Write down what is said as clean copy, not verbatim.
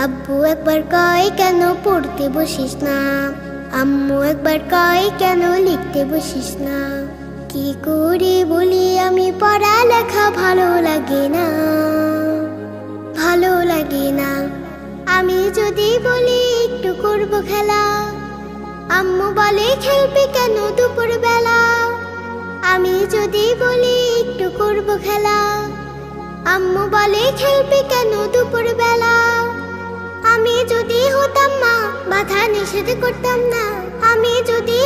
আব্বু একবার কয় কেন পড়তে বসিস না, আম্মু একবার কয় কেন লিখতে বসিস না। কি করে বলি আমি পড়ালেখা ভালো লাগে না, ভালো লাগে না। আমি যদি বলি একটু করব খেলা, আম্মু বলে খেলবে কেন দুপুর বেলা। আমি যদি বলি একটু করব খেলা, আম্মু বলে খেলবে কেন দুপুর বেলা। আমি যদি হতাম মা বাধা নিষেধ করতাম না, আমি যদি